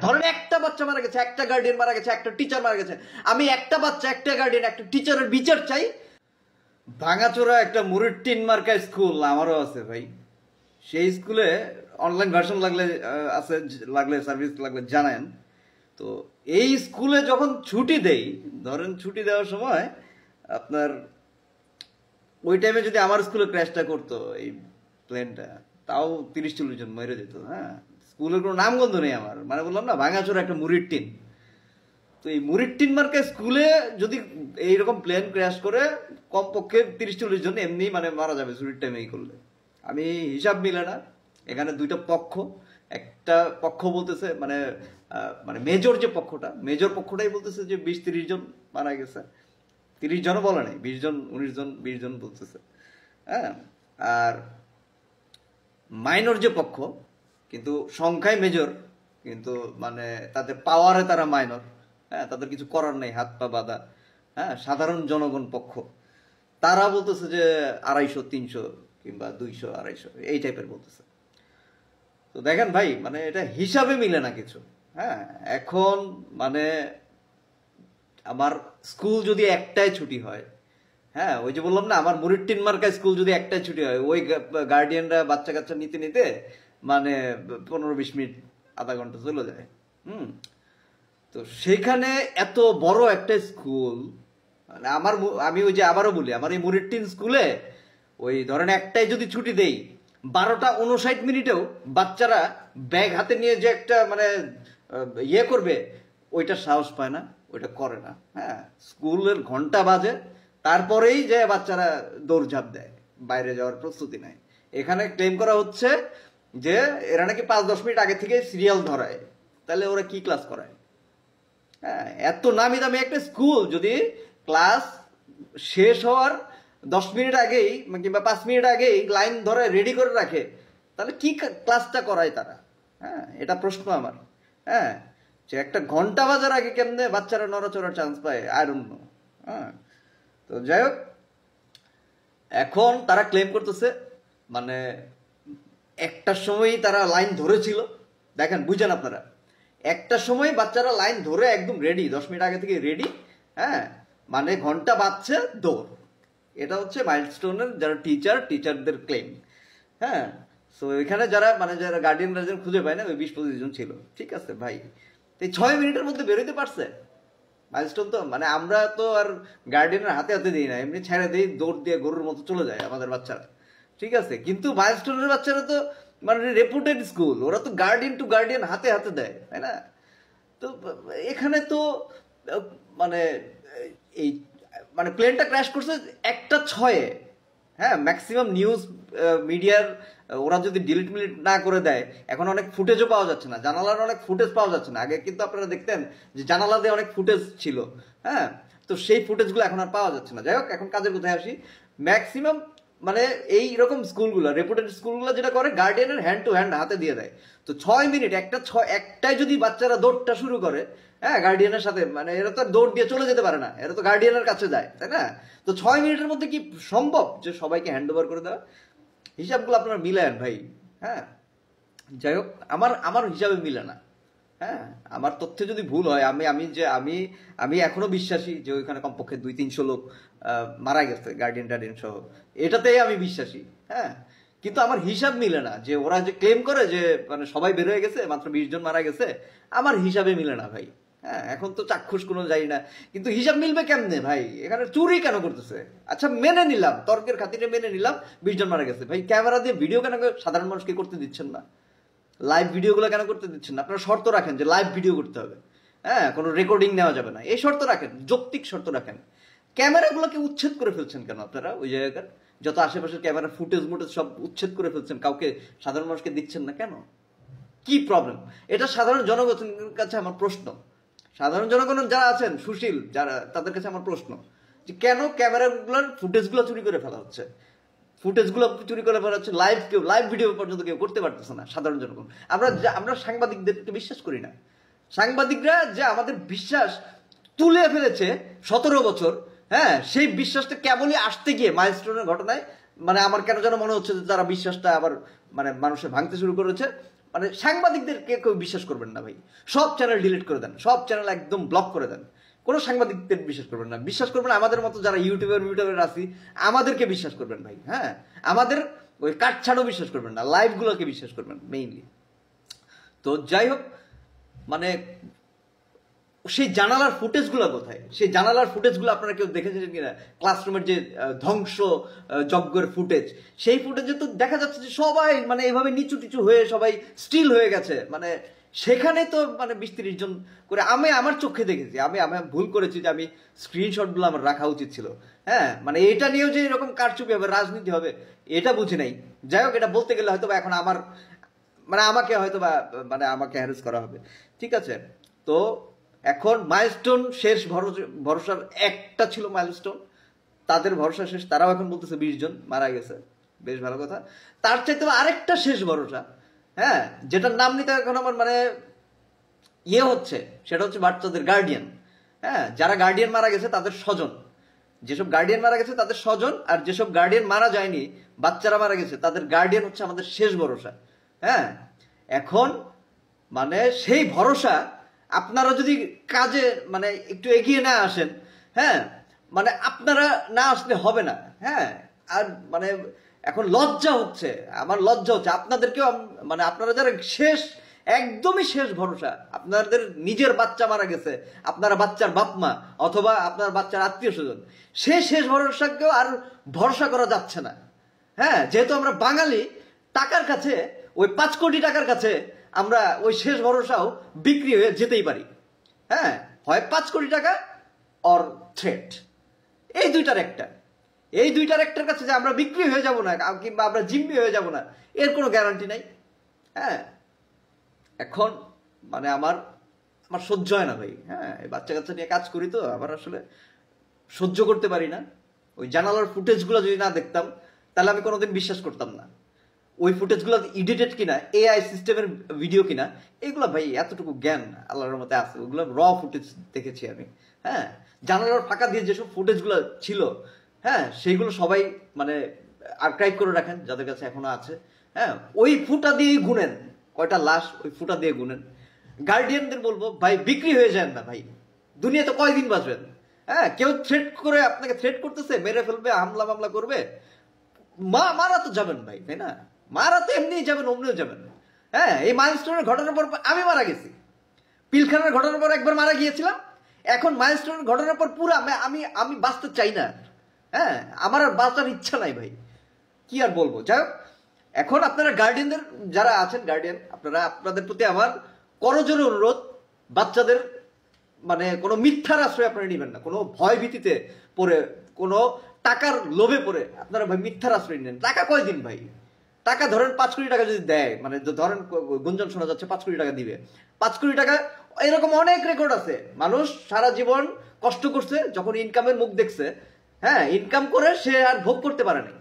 ধরেন একটা বাচ্চা মারা গেছে, একটা গার্ডিয়ান মারা গেছে, একটা টিচার মারা গেছে, আমি একটা বাচ্চা, একটা গার্ডিয়ান, একটা টিচারের বিচার চাই। ভাঙাচোরা একটা মুরির টিন মার্কা স্কুল আমারও আছে ভাই। সেই স্কুলে অনলাইন ভার্সন লাগলে আছে, লাগলে সার্ভিস লাগলে জানেন। তো এই স্কুলে যখন ছুটি দেই, ধরেন ছুটি দেওয়ার সময় আপনার ওই টাইমে যদি আমার স্কুলে ক্র্যাশটা করতো এই প্লেনটা, তাও 30-40 জন মরে যেত। হ্যাঁ, স্কুলের কোনো নামগন্ধ নেই আমার, মানে বললাম না ভাঙাচোরা একটা মুরির টিন। তো এই মুরির টিন মার্কা স্কুলে যদি এইরকম প্লেন ক্র্যাশ করে কমপক্ষে 30-40 জন এমনি মানে মারা যাবে ছুটির টাইমে এই করলে। আমি হিসাব মিলে না। এখানে দুইটা পক্ষ, একটা পক্ষ বলতেছে মানে মানে মেজর যে পক্ষটা, মেজর পক্ষটাই বলতেছে যে 20-30 জন মারা গেছে। 30 জনও বলে নাই, 20 জন 19 জন 20 জন বলতেছে। হ্যাঁ, আর মাইনর যে পক্ষ, কিন্তু সংখ্যায় মেজর, কিন্তু মানে তাদের পাওয়ারে তারা মাইনর। হ্যাঁ, তাদের কিছু করার নেই, হাত পা বাঁধা। হ্যাঁ, সাধারণ জনগণ পক্ষ তারা বলতেছে যে 250, 300 কিংবা 200, 250 এই টাইপের বলতেছে। তো দেখেন ভাই, মানে এটা হিসাবে মিলে না কিছু। হ্যাঁ, এখন মানে আমার স্কুল যদি একটাই ছুটি হয়, হ্যাঁ ওই যে বললাম না আমার মুরির টিন মার্কা স্কুল যদি একটাই ছুটি হয়, ওই গার্ডিয়ানরা বাচ্চা কাচ্চা নিতে নিতে মানে 15-20 মিনিট আধা ঘন্টা চলে যায়। তো সেখানে এত বড় একটা স্কুল, মানে আমি ওই যে আবারও বলি, আমার এই মুরির টিন স্কুলে ওই ধরেন একটাই যদি ছুটি দেই, 12:59 বাচ্চারা ব্যাগ হাতে নিয়ে যে একটা মানে ইয়ে করবে, ওইটা সাহস পায় না, ওইটা করে না। হ্যাঁ, স্কুলের ঘন্টা বাজে, তারপরেই যে বাচ্চারা দৌড়ঝাঁপ দেয়, বাইরে যাওয়ার প্রস্তুতি নেয়। এখানে ক্লেম করা হচ্ছে যে এরা নাকি 5-10 মিনিট আগে থেকে সিরিয়াল ধরায়। তাহলে ওরা কি ক্লাস করায়? হ্যাঁ, এত নামি দামি একটা স্কুল যদি ক্লাস শেষ হওয়ার 10 মিনিট আগেই কিংবা 5 মিনিট আগেই লাইন ধরে রেডি করে রাখে, তাহলে কি ক্লাসটা করায় তারা? হ্যাঁ, এটা প্রশ্ন আমার। হ্যাঁ, যে একটা ঘন্টা বাজার আগে কেমনে বাচ্চারা নড়াচড়ার চান্স পায়, আই ডোন্ট নো। হ্যাঁ, তো যাই হোক, এখন তারা ক্লেম করতেছে মানে একটার সময়ই তারা লাইন ধরেছিল। দেখেন, বুঝেন আপনারা, একটা সময় বাচ্চারা লাইন ধরে একদম রেডি, 10 মিনিট আগে থেকে রেডি। হ্যাঁ, মানে ঘন্টা বাজছে, দৌড়। এটা হচ্ছে মাইলস্টোনের যারা টিচারদের ক্লেম। হ্যাঁ, সো এখানে যারা মানে যারা গার্ডিয়ানরা খুঁজে পায় না, ওই 20-25 জন ছিল। ঠিক আছে ভাই, এই 6 মিনিটের মধ্যে বেরোতে পারছে মাইলস্টোন। তো মানে আমরা তো আর গার্ডিয়ানের হাতে হাতে দিই না, এমনি ছেড়ে দিই, দৌড় দিয়ে গরুর মতো চলে যায় আমাদের বাচ্চারা। ঠিক আছে, কিন্তু মাইলস্টোনের বাচ্চারা তো মানে রেপুটেড স্কুল, ওরা তো গার্ডিয়ান টু গার্ডিয়ান হাতে হাতে দেয়, তাই না? তো এখানে তো মানে এই মানে প্লেনটা ক্র্যাশ করছে 1:06। হ্যাঁ, ম্যাক্সিমাম নিউজ মিডিয়ার ওরা যদি ডিলিট মিলিট না করে দেয়, এখন অনেক ফুটেজও পাওয়া যাচ্ছে না, জানালার অনেক ফুটেজ পাওয়া যাচ্ছে না। আগে কিন্তু আপনারা দেখতেন যে জানালা দিয়ে অনেক ফুটেজ ছিল। হ্যাঁ, তো সেই ফুটেজগুলো এখন আর পাওয়া যাচ্ছে না। যাই হোক, এখন কাজের কোথায় আসি, ম্যাক্সিমাম মানে এই রকম স্কুলগুলো, রেপুটেড স্কুলগুলো যেটা করে গার্ডিয়ানের হ্যান্ড টু হ্যান্ড হাতে দিয়ে দেয়। তো 6 মিনিট, একটাই যদি বাচ্চারা দৌড়টা শুরু করে, হ্যাঁ গার্ডিয়ানের সাথে, মানে এরা তো দৌড় দিয়ে চলে যেতে পারে না, এরা তো গার্ডিয়ানের কাছে যায়, তাই না? তো 6 মিনিটের মধ্যে কি সম্ভব যে সবাইকে হ্যান্ড ওভার করে দেওয়া? হিসাবগুলো আপনারা মিলায়েন ভাই। হ্যাঁ, যাই হোক, আমার হিসাবে মিলে না। হ্যাঁ, আমার তথ্যে যদি ভুল হয়, আমি এখনো বিশ্বাসী যে ওইখানে কমপক্ষে 200-300 লোক মারা গেছে, গার্ডিয়ান সহ, এটাতেই আমি বিশ্বাসী। হ্যাঁ, কিন্তু আমার হিসাব মিলে না, যে ওরা যে ক্লেম করে যে মানে সবাই বের হয়ে গেছে, মাত্র 20 জন মারা গেছে, আমার হিসাবে মিলে না ভাই। হ্যাঁ, এখন তো চাক্ষুষ কোনো যাই না, কিন্তু হিসাব মিলবে কেমনে ভাই? এখানে চুরি কেন করতেছে? আচ্ছা মেনে নিলাম, তর্কের খাতিরে মেনে নিলাম 20 জন মারা গেছে, ভাই ক্যামেরা দিয়ে ভিডিও কেন সাধারণ মানুষকে করতে দিচ্ছেন না? লাইভ ভিডিওগুলো কেন করতে দিচ্ছেন না? আপনারা শর্ত রাখেন যে লাইভ ভিডিও করতে হবে, হ্যাঁ কোনো রেকর্ডিং নেওয়া যাবে না, এই শর্ত রাখেন, যৌক্তিক শর্ত রাখেন। ক্যামেরাগুলোকে উচ্ছেদ করে ফেলছেন কেন আপনারা? ওই জায়গাকার যত আশেপাশের ক্যামেরা ফুটেজ সব উচ্ছেদ করে ফেলছেন, কাউকে সাধারণ মানুষকে দিচ্ছেন না কেন? কি প্রবলেম? এটা সাধারণ জনগণের কাছে আমার প্রশ্ন। সাধারণ জনগণ যারা আছেন সুশীল যারা, তাদের কাছে আমার প্রশ্ন যে কেন ক্যামেরাগুলোর ফুটেজগুলো চুরি করে ফেলা হচ্ছে? ফুটেজগুলো চুরি করে ফেলা হচ্ছে, লাইভ ভিডিও পর্যন্ত কেউ করতে পারতেছে না সাধারণ জনগণ। আমরা সাংবাদিকদেরকে বিশ্বাস করি না। সাংবাদিকরা যে আমাদের বিশ্বাস তুলে ফেলেছে 17 বছর, হ্যাঁ সেই বিশ্বাসটা কেবলই আসতে গিয়ে মাইলস্টোনের ঘটনায় মানে আমার কেন যেন মনে হচ্ছে যে তারা বিশ্বাসটা আবার মানে মানুষের ভাঙতে শুরু করেছে। মানে সাংবাদিকদেরকে কেউ বিশ্বাস করবেন না ভাই, সব চ্যানেল ডিলিট করে দেন, সব চ্যানেল একদম ব্লক করে দেন, কোনো সাংবাদিকদের বিশ্বাস করবেন না, বিশ্বাস করবেন আমাদের মতো যারা ইউটিউবার আছি আমাদেরকে বিশ্বাস করবেন ভাই। হ্যাঁ, আমাদের ওই কাটছাড়ও বিশ্বাস করবেন না, লাইভগুলোকে বিশ্বাস করবেন মেইনলি। তো যাই হোক, মানে সেই জানালার ফুটেজগুলো কোথায়, সেই জানালার ফুটেজগুলো আপনারা কেউ দেখেছেন কিনা? ক্লাসরুমের যে ধ্বংস যজ্ঞের ফুটেজ, সেই ফুটেজে তো দেখা যাচ্ছে যে সবাই মানে এইভাবে নিচু টিচু হয়ে সবাই স্টিল হয়ে গেছে, মানে সেখানে তো মানে 20-30 জন করে আমি আমার চোখে দেখেছি। আমি আমি ভুল করেছি যে আমি স্ক্রিনশটগুলো আমার রাখা উচিত ছিল। হ্যাঁ, মানে এটা নিয়েও যে এরকম কারচুপি হবে, রাজনীতি হবে, এটা বুঝি নাই। যাই হোক, এটা বলতে গেলে হয়তো বা এখন আমার মানে আমাকে হয়তো বা মানে আমাকে হ্যারাস করা হবে, ঠিক আছে? তো এখন মাইলস্টোন শেষ, ভরসার একটা ছিল মাইলস্টোন, তাদের ভরসা শেষ, তারাও এখন বলতেছে 20 জন মারা গেছে, বেশ ভালো কথা। তার চাইতে আরেকটা শেষ ভরসা, হ্যাঁ, যেটার নাম নিতে এখন আমার মানে ইয়ে হচ্ছে, সেটা হচ্ছে বাচ্চাদের গার্ডিয়ান। হ্যাঁ, যারা গার্ডিয়ান মারা গেছে তাদের স্বজন, যেসব গার্ডিয়ান মারা গেছে তাদের স্বজন, আর যেসব গার্ডিয়ান মারা যায়নি, বাচ্চারা মারা গেছে, তাদের গার্ডিয়ান হচ্ছে আমাদের শেষ ভরসা। হ্যাঁ, এখন মানে সেই ভরসা আপনারা যদি কাজে মানে একটু এগিয়ে না আসেন, হ্যাঁ, মানে আপনারা না আসলে হবে না। হ্যাঁ, আর মানে এখন লজ্জা হচ্ছে, আমার লজ্জা হচ্ছে আপনাদেরকেও, মানে আপনারা যারা শেষ, একদমই শেষ ভরসা, আপনাদের নিজের বাচ্চা মারা গেছে, আপনারা বাচ্চার বাপ মা অথবা আপনার বাচ্চার আত্মীয় স্বজন, সে শেষ ভরসাকেও আর ভরসা করা যাচ্ছে না। হ্যাঁ, যেহেতু আমরা বাঙালি, টাকার কাছে, ওই 5 কোটি টাকার কাছে আমরা ওই শেষ ভরসাও বিক্রি হয়ে যেতেই পারি। হ্যাঁ, হয় 5 কোটি টাকা অর থ্রেট, এই দুইটার একটা, এই দুইটার একটার কাছে যে আমরা বিক্রি হয়ে যাব না কিংবা আমরা জিম্মি হয়ে যাব না, এর কোনো গ্যারান্টি নাই। হ্যাঁ, এখন মানে আমার সহ্য হয় না ভাই। হ্যাঁ, এই বাচ্চা কাচ্চা নিয়ে কাজ করি তো, আবার আসলে সহ্য করতে পারি না। ওই জানালার ফুটেজগুলো যদি না দেখতাম তাহলে আমি কোনোদিন বিশ্বাস করতাম না ওই ফুটেজগুলো এডিটেড কিনা, এআই সিস্টেমের ভিডিও কিনা। এগুলো ভাই এতটুকু জ্ঞান আল্লাহর মতে আছে, ওগুলো র ফুটেজ দেখেছি আমি। হ্যাঁ, জানালার ফাঁকা দিয়ে যেসব ফুটেজগুলো ছিল, হ্যাঁ, সেইগুলো সবাই মানে আর্কাইভ করে রাখেন যাদের কাছে এখনো আছে। হ্যাঁ, ওই ফুটা দিয়েই গুনেন কয়টা লাশ, ওই ফুটা দিয়ে গুনেন। গার্ডিয়ানদের বলবো ভাই, বিক্রি হয়ে যান না ভাই, দুনিয়াতে কয়দিন বাঁচবেন? হ্যাঁ, কেউ থ্রেট করে আপনাকে থ্রেট করতেছে, মেরে ফেলবে, হামলা মামলা করবে, মারা তো যাবেন ভাই, তাই না? মারা তো এমনিই যাবেন, অমনিও যাবেন। হ্যাঁ, এই মাইলস্টোনের ঘটনার পর আমি মারা গেছি, পিলখানার ঘটনার পর একবার মারা গিয়েছিলাম, এখন মাইলস্টোনের ঘটনার পর পুরো আমি আমি বাঁচতে চাই না। হ্যাঁ, আমার আর বাঁচার ইচ্ছা নাই ভাই, কি আর বলবো। যাই হোক, এখন আপনারা গার্ডিয়ানদের যারা আছেন, গার্ডিয়ান আপনারা, আপনাদের প্রতি আমার করজোরে অনুরোধ, বাচ্চাদের মানে কোনো মিথ্যার আশ্রয় আপনারা নেবেন না, কোনো ভয় ভীতিতে পড়ে, কোনো টাকার লোভে পড়ে আপনারা ভাই মিথ্যার আশ্রয় নেন। টাকা কয়দিন ভাই? টাকা ধরেন 5 কোটি টাকা যদি দেয়, মানে ধরেন গুঞ্জন শোনা যাচ্ছে 5 কোটি টাকা দিবে, 5 কোটি টাকা, এরকম অনেক রেকর্ড আছে, মানুষ সারা জীবন কষ্ট করছে, যখন ইনকামের মুখ দেখছে, হ্যাঁ, ইনকাম করে সে আর ভোগ করতে পারে নাই।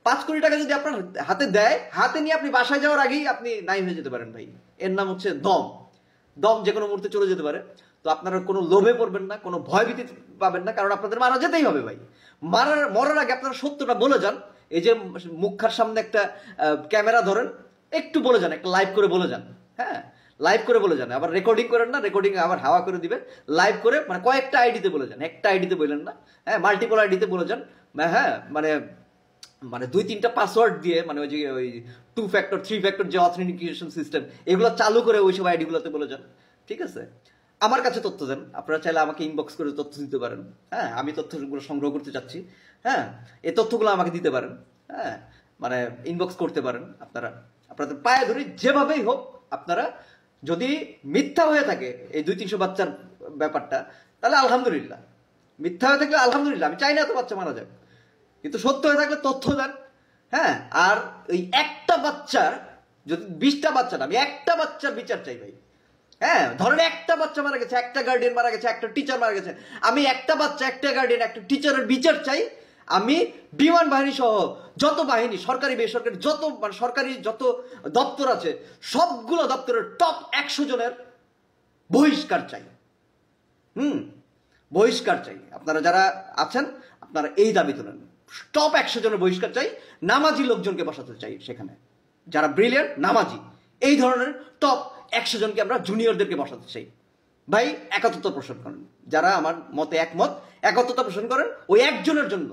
5 কোটি টাকা যদি আপনার হাতে দেয়, হাতে নিয়ে আপনি বাসায় যাওয়ার আগেই আপনি নাই হয়ে যেতে পারেন ভাই। এর নাম হচ্ছে দম। দম যে কোনো মুহূর্তে চলে যেতে পারে। তো আপনারা কোনো লোভে পড়বেন না, কোনো ভয়ভীতি পাবেন না, কারণ আপনাদের মারা যেতেই হবে ভাই। মরার আগে আপনারা সত্যটা বলে যান। এই যে মুখের সামনে একটা ক্যামেরা ধরেন, একটু বলে যান, একটা লাইভ করে বলে যান। হ্যাঁ, লাইভ করে বলে যান, আবার রেকর্ডিং করেন না, রেকর্ডিং আবার হাওয়া করে দিবেন। লাইভ করে মানে কয়েকটা আইডিতে বলে যান, একটা আইডিতে বললেন না, হ্যাঁ, মাল্টিপল আইডিতে বলে যান। হ্যাঁ, মানে 2-3টা পাসওয়ার্ড দিয়ে, মানে ওই যে ওই 2 ফ্যাক্টর 3 ফ্যাক্টর যে অথেন্টিকেশন সিস্টেম, এগুলো চালু করে ওইসব আইডিগুলোতে বলে যান, ঠিক আছে? আমার কাছে তথ্য দেন, আপনারা চাইলে আমাকে ইনবক্স করে তথ্য দিতে পারেন। হ্যাঁ, আমি তথ্যগুলো সংগ্রহ করতে চাচ্ছি। হ্যাঁ, এই তথ্যগুলো আমাকে দিতে পারেন। হ্যাঁ, মানে ইনবক্স করতে পারেন আপনারা, আপনাদের পায়ে ধরি, যেভাবেই হোক। আপনারা যদি মিথ্যা হয়ে থাকে এই 200-300 বাচ্চার ব্যাপারটা, তাহলে আলহামদুলিল্লাহ। মিথ্যা হয়ে থাকলে আলহামদুলিল্লাহ, আমি চাই না এত বাচ্চা মারা যাক, কিন্তু সত্য হয়ে থাকলে তথ্য দেন। হ্যাঁ, আর ওই একটা বাচ্চার, যদি 20টা বাচ্চা না, আমি একটা বাচ্চার বিচার চাই ভাই। হ্যাঁ, ধরেন একটা বাচ্চা মারা গেছে, একটা গার্ডিয়ান মারা গেছে, একটা টিচার মারা গেছে, আমি একটা বাচ্চা, একটা গার্ডিয়ান, একটা টিচারের বিচার চাই। আমি বিমান বাহিনী সহ যত বাহিনী, সরকারি বেসরকারি যত, মানে সরকারি যত দপ্তর আছে, সবগুলো দপ্তরের টপ 100 জনের বহিষ্কার চাই। বহিষ্কার চাই। আপনারা যারা আছেন, আপনারা এই দাবি তোলেন, টপ 100 জনের বহিষ্কার চাই। নামাজি লোকজনকে বসাতে চাই সেখানে, যারা ব্রিলিয়ান্ট নামাজি, এই ধরনের টপ 100 জনকে আমরা জুনিয়রদেরকে বসাতে চাই। ভাই একাত্মতা পোষণ করেন, যারা আমার মতে একমত একাত্মতা পোষণ করেন, ওই একজনের জন্য